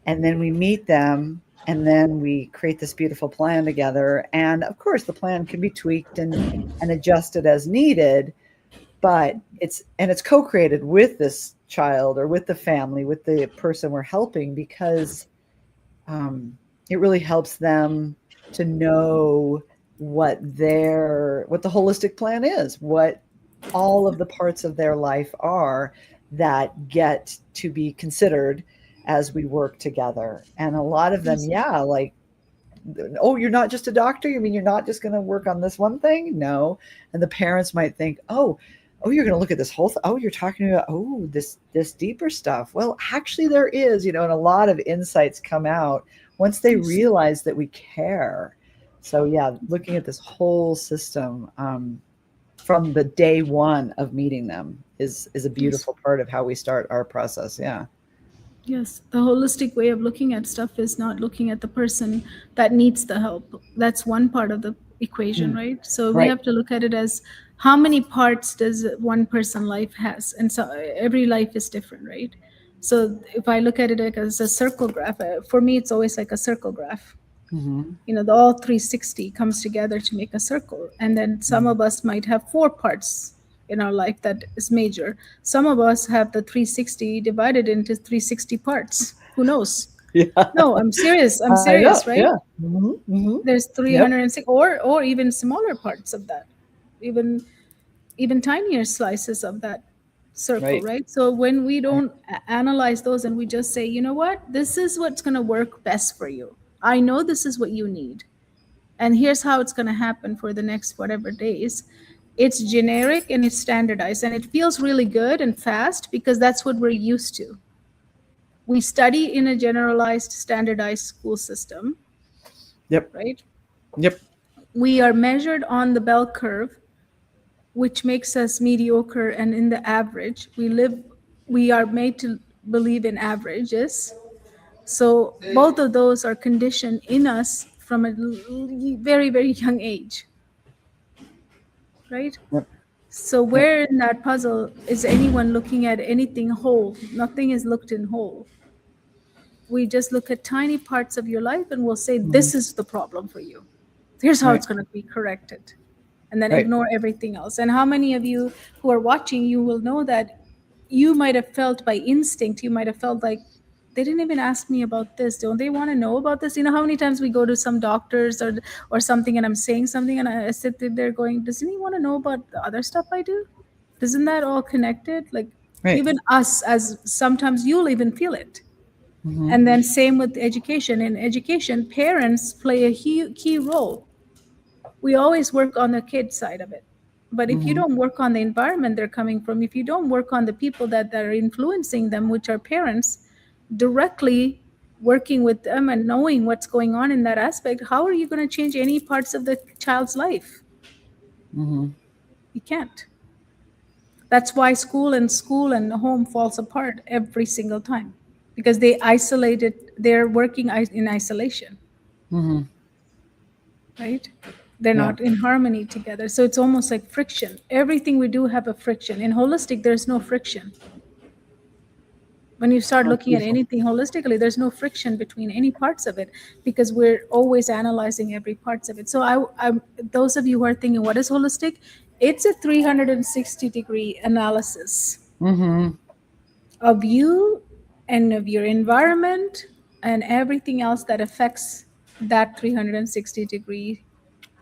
And then we meet them and then we create this beautiful plan together. And of course, the plan can be tweaked and adjusted as needed, but it's co-created with this child or with the family, with the person we're helping, because it really helps them to know what the holistic plan is, what all of the parts of their life are that get to be considered as we work together. And a lot of them, yeah, like, oh, you're not just a doctor? You mean you're not just going to work on this one thing? No. And the parents might think, oh, you're going to look at this whole oh, you're talking about, oh, this deeper stuff. Well, actually there is, and a lot of insights come out once they realize that we care. So yeah, looking at this whole system from the day one of meeting them is a beautiful part of how we start our process. Yeah. Yes, the holistic way of looking at stuff is not looking at the person that needs the help. That's one part of the equation, right? So we Right. have to look at it as how many parts does one person life has, and so every life is different, right? So if I look at it like as a circle graph, for me it's always like a circle graph. Mm-hmm. The all 360 comes together to make a circle, and then some of us might have 4 parts in our life that is major. Some of us have the 360 divided into 360 parts. Who knows? Yeah. No, I'm I know. serious, right? Yeah. Mm-hmm. Mm-hmm. There's Yep. 306, or even smaller parts of that, even even tinier slices of that circle, Right. right? So when we Right. don't analyze those and we just say, you know what, this is what's going to work best for you, I know this is what you need, and here's how it's going to happen for the next whatever days. It's generic and it's standardized, and it feels really good and fast because that's what we're used to. We study in a generalized standardized school system, Yep. right? Yep. We are measured on the bell curve, which makes us mediocre and in the average. We are made to believe in averages. So both of those are conditioned in us from a very, very young age, right? Yep. So Yep. where in that puzzle is anyone looking at anything whole? Nothing is looked in whole. We just look at tiny parts of your life and we'll say, Mm-hmm. this is the problem for you. Here's how Right. it's going to be corrected. And then Right. ignore everything else. And how many of you who are watching, you will know that you might have felt by instinct, you might have felt like, they didn't even ask me about this. Don't they want to know about this? How many times we go to some doctors or something, and I'm saying something and I sit there going, doesn't he want to know about the other stuff I do? Isn't that all connected? Like, Right. even us, as sometimes you'll even feel it. Mm-hmm. And then same with education. In education, parents play a key role. We always work on the kid side of it, but if you Mm-hmm. don't work on the environment they're coming from, if you don't work on the people that are influencing them, which are parents, directly working with them and knowing what's going on in that aspect, how are you going to change any parts of the child's life? Mm-hmm. You can't. That's why school and home falls apart every single time, because they isolated. They're working in isolation, Hmm. right? They're Yeah. not in harmony together. So it's almost like friction. Everything we do have a friction. In holistic, there's no friction. When you start Oh, looking at beautiful. anything holistically, there's no friction between any parts of it, because we're always analyzing every parts of it. So those of you who are thinking, what is holistic? It's a 360-degree analysis Hmm. of you and of your environment and everything else that affects that 360-degree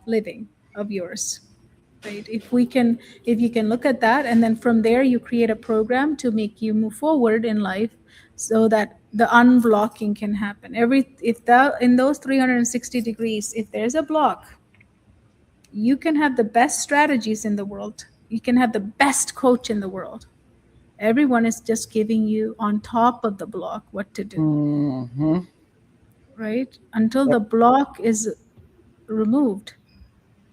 living of yours, right? If you can look at that, and then from there you create a program to make you move forward in life, so that the unblocking can happen. Every if that in those 360 degrees, if there's a block, you can have the best strategies in the world, you can have the best coach in the world, everyone is just giving you on top of the block what to do, Hmm. right? Until the Yep. block is removed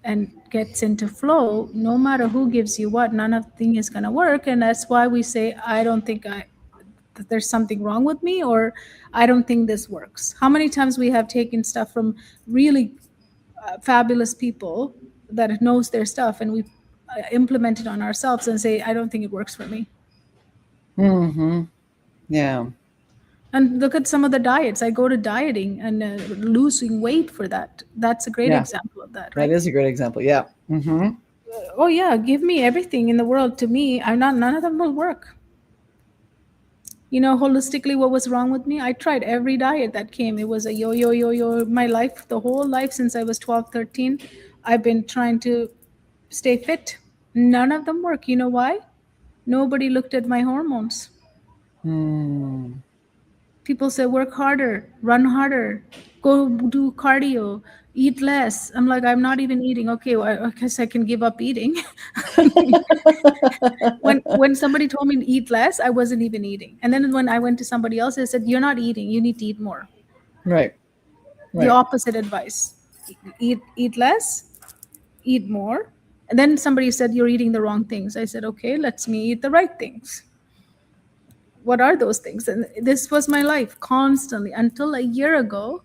and gets into flow, no matter who gives you what, none of the thing is going to work. And that's why we say, I don't think that there's something wrong with me, or I don't think this works. How many times we have taken stuff from really fabulous people that knows their stuff, and we implement it on ourselves and say, I don't think it works for me. Hmm. Yeah. And look at some of the diets. I go to dieting and losing weight for that. That's a great Yeah. example of that, That right? is a great example. Yeah. Hmm. Oh yeah, give me everything in the world. To me, I'm not. None of them will work. Holistically, what was wrong with me? I tried every diet that came. It was a yo yo yo yo. My life, the whole life since I was 12, 13, I've been trying to stay fit. None of them work. You know why? Nobody looked at my hormones. Mm. People say work harder, run harder, go do cardio, eat less. I'm like, I'm not even eating. Okay, well, I guess I can give up eating. When somebody told me to eat less, I wasn't even eating. And then when I went to somebody else, they said, you're not eating, you need to eat more. Right. The Right. opposite advice. Eat less, eat more. And then somebody said, you're eating the wrong things. I said, okay, let's me eat the right things. What are those things? And this was my life constantly until a year ago.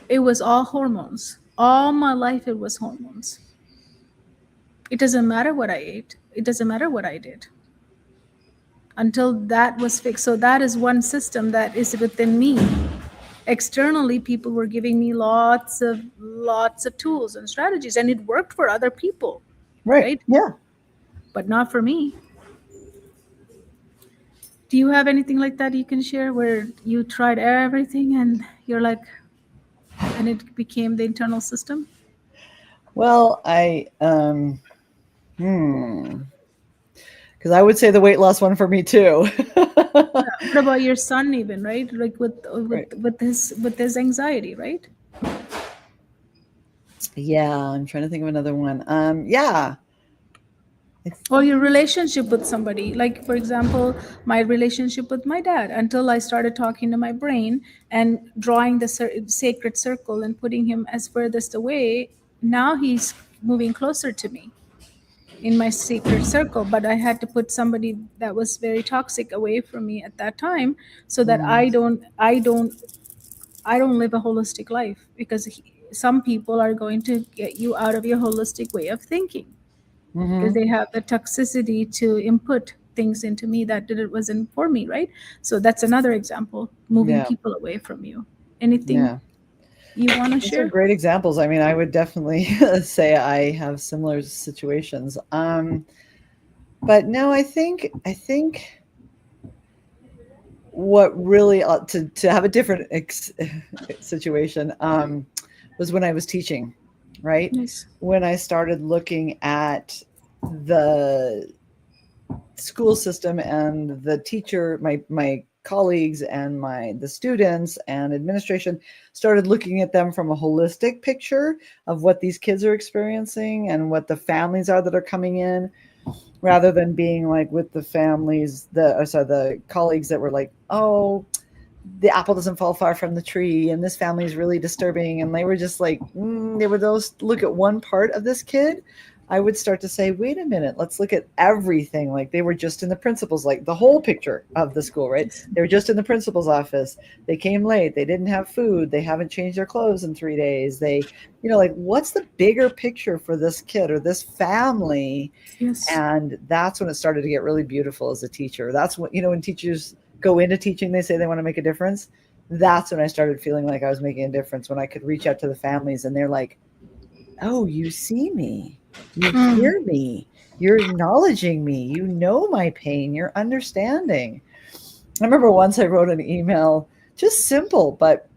It was all hormones. All my life, it was hormones. It doesn't matter what I ate, it doesn't matter what I did until that was fixed. So, that is one system that is within me. Externally, people were giving me lots of tools and strategies, and it worked for other people, Right. right? Yeah. But not for me. Do you have anything like that you can share where you tried everything and you're like, and it became the internal system? Well, hmm, because I would say the weight loss one for me too. What about your son, even, right? Like Right. with his anxiety, right? Yeah, I'm trying to think of another one. Yeah. I Or your think. relationship with somebody. Like, for example, my relationship with my dad, until I started talking to my brain and drawing the sacred circle and putting him as furthest away. Now he's moving closer to me in my secret circle, but I had to put somebody that was very toxic away from me at that time, so that Mm, I don't live a holistic life, because some people are going to get you out of your holistic way of thinking, because hmm. they have the toxicity to input things into me that wasn't for me, right? So that's another example, moving Yeah. people away from you. Anything Yeah. you want to Those are share? great examples. I mean, I would definitely say I have similar situations. But no, I think what really to have a different situation was when I was teaching, right? Yes. When I started looking at the school system and the teacher, my colleagues and the students and administration, started looking at them from a holistic picture of what these kids are experiencing and what the families are that are coming in, rather than being like with the families, the colleagues that were like, oh, the apple doesn't fall far from the tree and this family is really disturbing, and they were just like, they would those look at one part of this kid, I would start to say, wait a minute, let's look at everything. Like they were just in the principal's, like the whole picture of the school, right? Yes. They were just in the principal's office. They came late. They didn't have food. They haven't changed their clothes in 3 days. They, like what's the bigger picture for this kid or this family? Yes. And that's when it started to get really beautiful as a teacher. That's when, when teachers go into teaching, they say they want to make a difference. That's when I started feeling like I was making a difference, when I could reach out to the families and they're like, oh, you see me, you Mm. hear me, you're acknowledging me, you know my pain, you're understanding. I remember once I wrote an email, just simple, but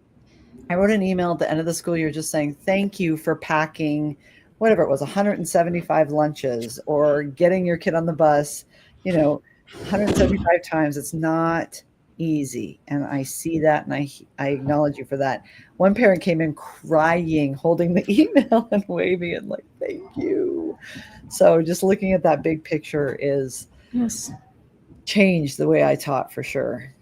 I wrote an email at the end of the school year just saying, thank you for packing whatever it was, 175 lunches, or getting your kid on the bus, 175 times. It's not easy. And I see that and I acknowledge you for that. One parent came in crying, holding the email and waving and like, thank you. So just looking at that big picture is Yes. changed the way I taught for sure.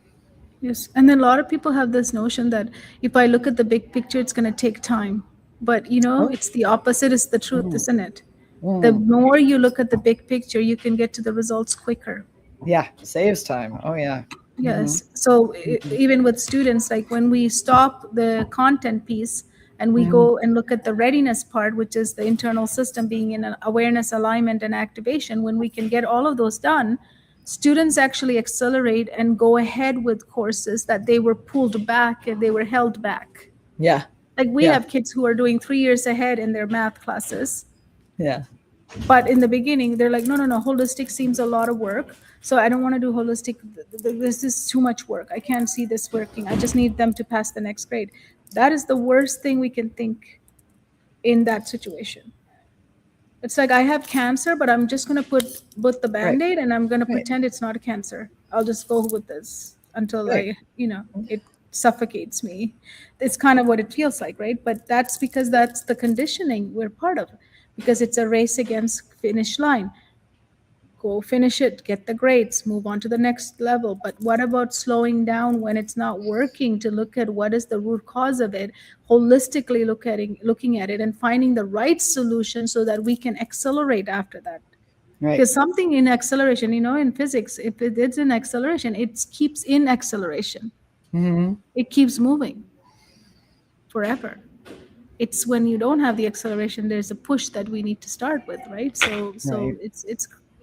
Yes. And then a lot of people have this notion that if I look at the big picture, it's going to take time. But Oh, it's the opposite is the truth, mm, isn't it? The mm. more you look at the big picture, you can get to the results quicker. Yeah, saves time. Oh yeah. Hmm. Yes. So Hmm. even with students, like when we stop the content piece and we Hmm. go and look at the readiness part, which is the internal system being in an awareness, alignment, and activation, when we can get all of those done, students actually accelerate and go ahead with courses that they were pulled back and they were held back. Yeah, Like we yeah, have kids who are doing 3 years ahead in their math classes, yeah. but in the beginning they're like, no, no, no, holistic seems a lot of work, so I don't want to do holistic. This is too much work, I can't see this working, I just need them to pass the next grade. That is the worst thing we can think in that situation. It's like I have cancer, but I'm just going to put the Right, band-aid and I'm going to right, pretend it's not a cancer. I'll just go with this until right, it suffocates me. It's kind of what it feels like, right? But that's because that's the conditioning we're part of, because it's a race against finish line. Go finish it, get the grades, move on to the next level. But what about slowing down when it's not working, to look at what is the root cause of it, holistically looking at it and finding the right solution so that we can accelerate after that. right. Because something in acceleration, in physics, if it is in acceleration, it keeps in acceleration. Hmm. It keeps moving forever. It's when you don't have the acceleration, there's a push that we need to start with, right? So Right,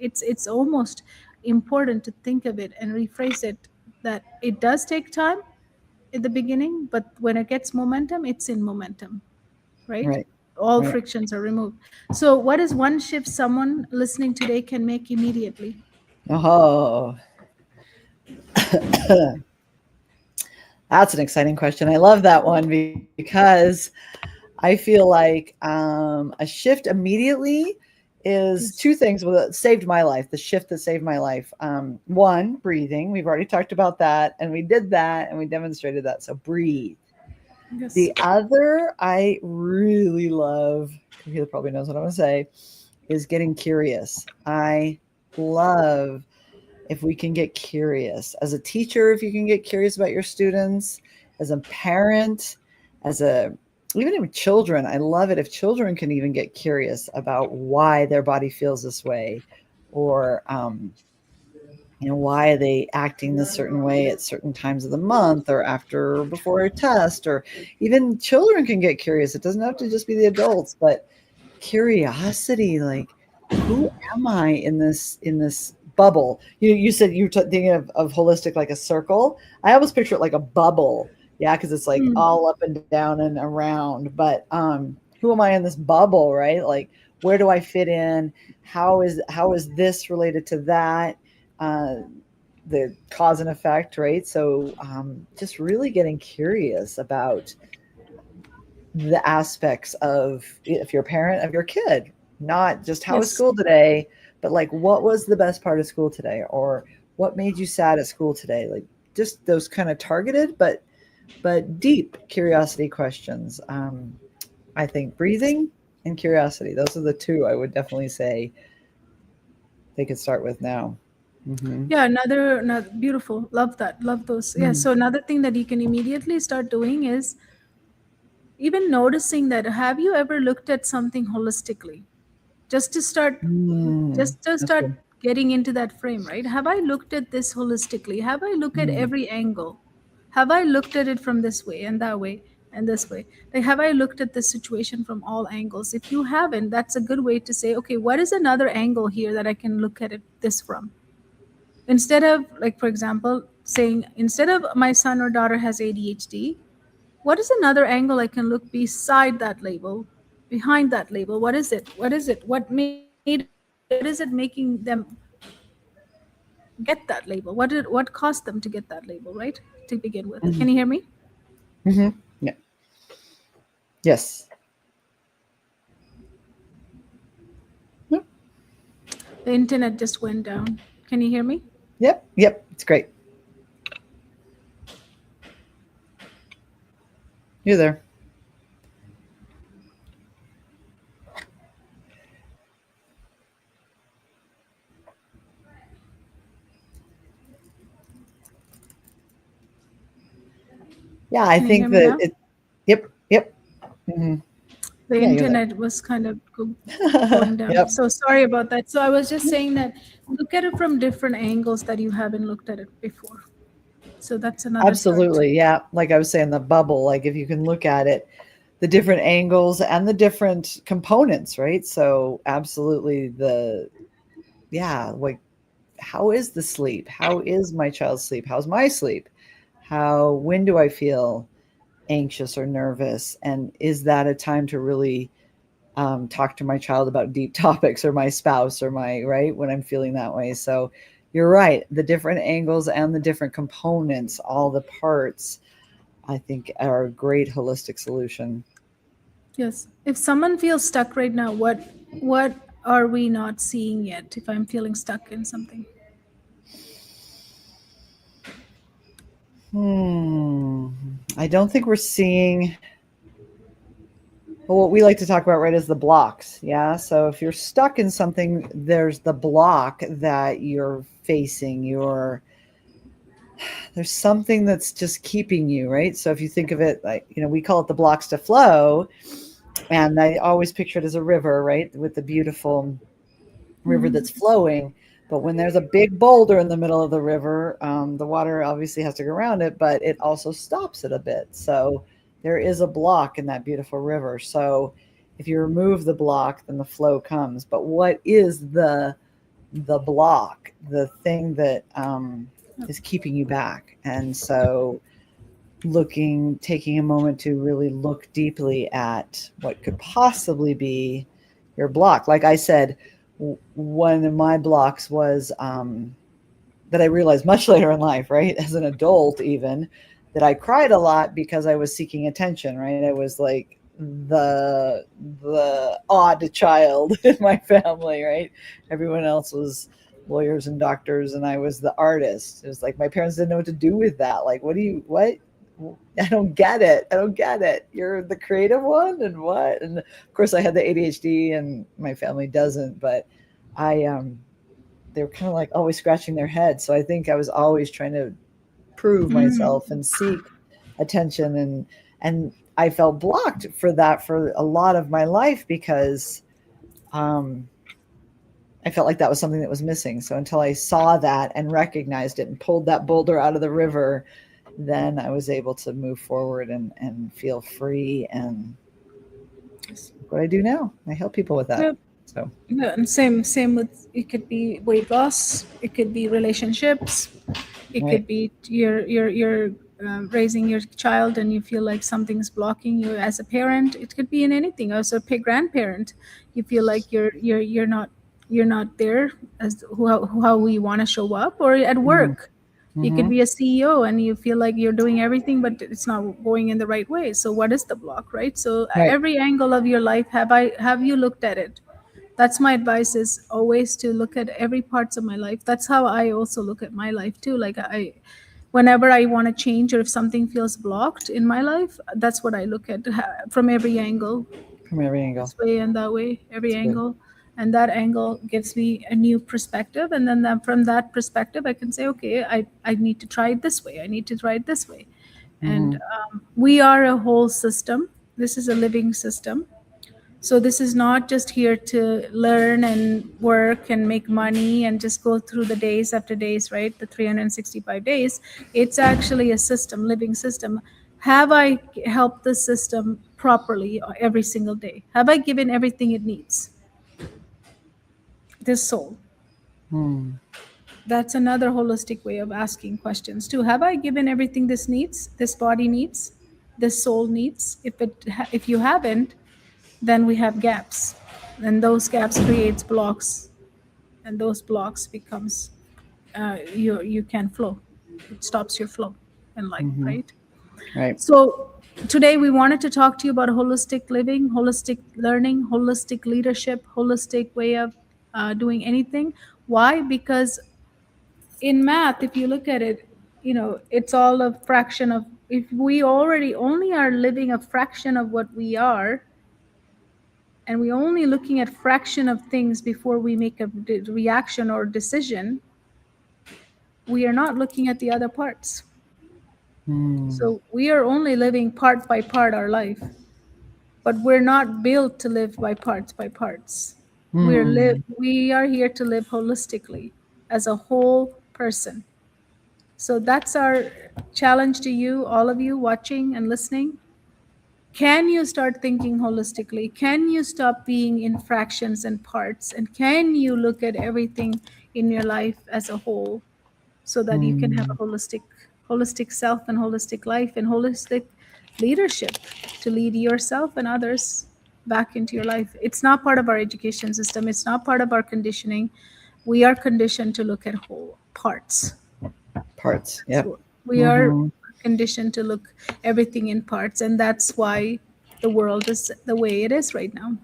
it's almost important to think of it and rephrase it, that it does take time at the beginning, but when it gets momentum, it's in momentum, right? right, All right. frictions are removed. So what is one shift someone listening today can make immediately? Oh, that's an exciting question. I love that one because I feel like a shift immediately is two Yes. things. Well, that saved my life. The shift that saved my life. One, breathing. We've already talked about that, and we did that, and we demonstrated that. So breathe. Yes. The other I really love, Kahila probably knows what I'm going to say, is getting curious. I love if we can get curious. As a teacher, if you can get curious about your students, as a parent, as a even in children, I love it if children can even get curious about why their body feels this way, or why are they acting this certain way at certain times of the month, or after or before a test, or even children can get curious. It doesn't have to just be the adults, but curiosity, like, who am I in this bubble? You said you were thinking of holistic like a circle. I always picture it like a bubble. Yeah, because it's like Mm. all up and down and around. But who am I in this bubble, right? Like, where do I fit in? How is this related to that? uh, the cause and effect, right? So just really getting curious about the aspects of, if you're a parent, of your kid, not just how was Yes. school today, but like what was the best part of school today, or what made you sad at school today, like just those kind of targeted but deep curiosity questions. I think breathing and curiosity, those are the two I would definitely say they could start with now. Hmm. Yeah, another beautiful. Love that. Love those. Yeah. Mm. So another thing that you can immediately start doing is even noticing that, have you ever looked at something holistically? just to start, just to That's start good. getting into that frame, right? Have I looked at this holistically? Have I looked at Mm, every angle? Have I looked at it from this way and that way and this way? Like, have I looked at this situation from all angles? If you haven't, that's a good way to say, okay, what is another angle here that I can look at it this from? Instead of, like, for example, saying, instead of my son or daughter has ADHD, what is another angle I can look beside that label, behind that label? What is it? What is it? What made it? What is it making them get that label? What caused them to get that label, right? To begin with. Can you mhm, hear me? mhm. Yeah. Yes. Yep. The internet just went down. Can you hear me? Yep. Yep. It's great. You're there. Yeah, I Can you hear think me that now? it. Yep. Yep. Hmm. The Yeah, you're there. internet was kind of going down. Yep. So sorry about that. So I was just saying that look at it from different angles that you haven't looked at it before. So that's another start. Absolutely. Yeah. Like I was saying, the bubble, like if you can look at it, the different angles and the different components, right? So, absolutely, yeah, like how is the sleep? How is my child's sleep? How's my sleep? When do I feel anxious or nervous? And is that a time to really talk to my child about deep topics, or my spouse, or my, right, when I'm feeling that way? So, you're right. The different angles and the different components, all the parts, I think are a great holistic solution. Yes. If someone feels stuck right now, what are we not seeing yet? If I'm feeling stuck in something. Hmm. I don't think we're seeing, well, what we like to talk about, right, is the blocks. Yeah. So if you're stuck in something, there's the block that you're facing. There's something that's just keeping you, right? So if you think of it like, we call it the blocks to flow. And I always picture it as a river, right? With the beautiful river Hmm. that's flowing. But when there's a big boulder in the middle of the river, the water obviously has to go around it, but it also stops it a bit. So there is a block in that beautiful river. So if you remove the block, then the flow comes. But what is the block, the thing that is keeping you back? And so taking a moment to really look deeply at what could possibly be your block. Like I said, one of my blocks was that I realized much later in life, right, as an adult, even, that I cried a lot because I was seeking attention, right? I was like the odd child in my family, right? Everyone else was lawyers and doctors, and I was the artist. It was like my parents didn't know what to do with that. Like, what? I don't get it. I don't get it. You're the creative one, and what? And of course, I had the ADHD, and my family doesn't. But I, they were kind of like always scratching their head. So I think I was always trying to prove Mm. myself and seek attention, and I felt blocked for that for a lot of my life because um, I felt like that was something that was missing. So until I saw that and recognized it and pulled that boulder out of the river, then I was able to move forward and feel free. And what I do now, I help people with that. Yeah. So Yeah, and same with, it could be weight loss, it could be relationships, it right. could be you're raising your child and you feel like something's blocking you as a parent. It could be in anything. As a grandparent, you feel like you're not there as how we want to show up, or at Mm-hmm. work. You could Mm-hmm. be a CEO and you feel like you're doing everything, but it's not going in the right way. So what is the block, right? So Right. every angle of your life, have you looked at it? That's my advice, is always to look at every parts of my life. That's how I also look at my life too. Like, whenever I want to change, or if something feels blocked in my life, that's what I look at, from every angle, From every angle. this way and that way, every It's good. angle. And that angle gives me a new perspective, and then from that perspective I can say, okay, I need to try it this way, I need to try it this way. And Mm-hmm. we are a whole system. This is a living system. So this is not just here to learn and work and make money and just go through the days after days, right? The 365 days. It's actually a system, living system. Have I helped the system properly every single day? Have I given everything it needs? This soul. Hmm. That's another holistic way of asking questions too. Have I given everything this needs, this body needs, this soul needs? If you haven't, then we have gaps, and those gaps creates blocks, and those blocks becomes you can flow. It stops your flow in life, Hmm. right? Right. So today we wanted to talk to you about holistic living, holistic learning, holistic leadership, holistic way of doing anything. Why? Because in math, if you look at it, it's all a fraction of, if we already only are living a fraction of what we are, and we're only looking at fraction of things before we make a reaction or decision, we are not looking at the other parts. Hmm. So we are only living part by part our life, but we're not built to live by parts. Hmm. We are here to live holistically as a whole person. So that's our challenge to you, all of you watching and listening. Can you start thinking holistically? Can you stop being in fractions and parts? And can you look at everything in your life as a whole, so that you can have Hmm. a holistic self and holistic life and holistic leadership to lead yourself and others back into your life? It's not part of our education system. It's not part of our conditioning. We are conditioned to look at whole parts. Parts. Yep. So we are Hmm. conditioned to look everything in parts, and that's why the world is the way it is right now.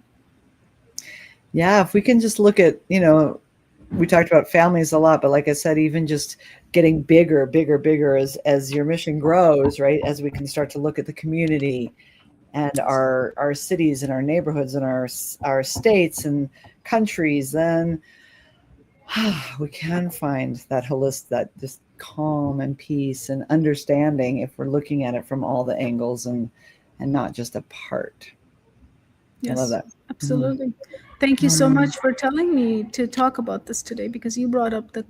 Yeah. If we can just look at, we talked about families a lot, but like I said, even just getting bigger, bigger, bigger as your mission grows, right? As we can start to look at the community and our cities and our neighborhoods and our states and countries, then we can find that holistic, that just calm and peace and understanding if we're looking at it from all the angles and not just a part. I love Yes, that. Mhm. absolutely. Thank you so much for telling me to talk about this today, because you brought up the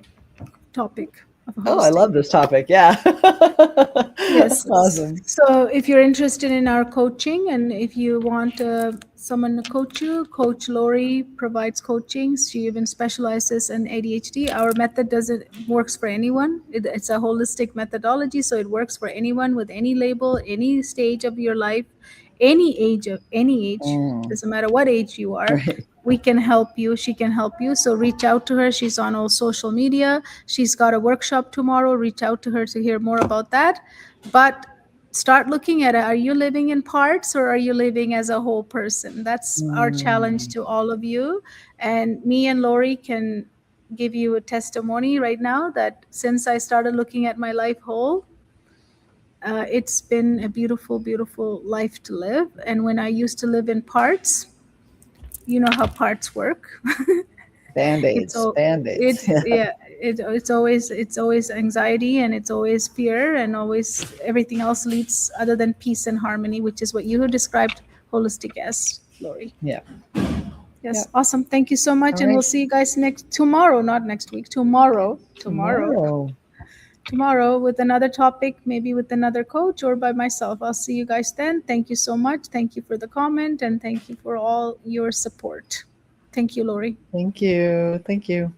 topic of Oh, I holistic. love this topic. Yeah. Yes. Awesome. So if you're interested in our coaching, and if you want someone to coach you, Coach Laurie provides coaching. She even specializes in ADHD. Our method doesn't works for anyone. It's a holistic methodology, so it works for anyone with any label, any stage of your life, any age. Mm, Doesn't matter what age you are. right. We can help you. She can help you. So reach out to her. She's on all social media. She's got a workshop tomorrow. Reach out to her to hear more about that. But start looking at it. Are you living in parts, or are you living as a whole person? That's our challenge Mm, to all of you. And me and Lori can give you a testimony right now that since I started looking at my life whole, it's been a beautiful, beautiful life to live. And when I used to live in parts, you know how parts work. it's Band-aids. all Band-aids. it's yeah it's always anxiety, and it's always fear, and always everything else leads other than peace and harmony, which is what you have described holistic as, Lori. Yeah. Yes, Yeah. awesome. Thank you so All much, and we'll right. see you guys next tomorrow, not next week, Tomorrow. tomorrow with another topic, maybe with another coach or by myself. I'll see you guys then. Thank you so much. Thank you for the comment, and thank you for all your support. Thank you, Lori. Thank you. Thank you.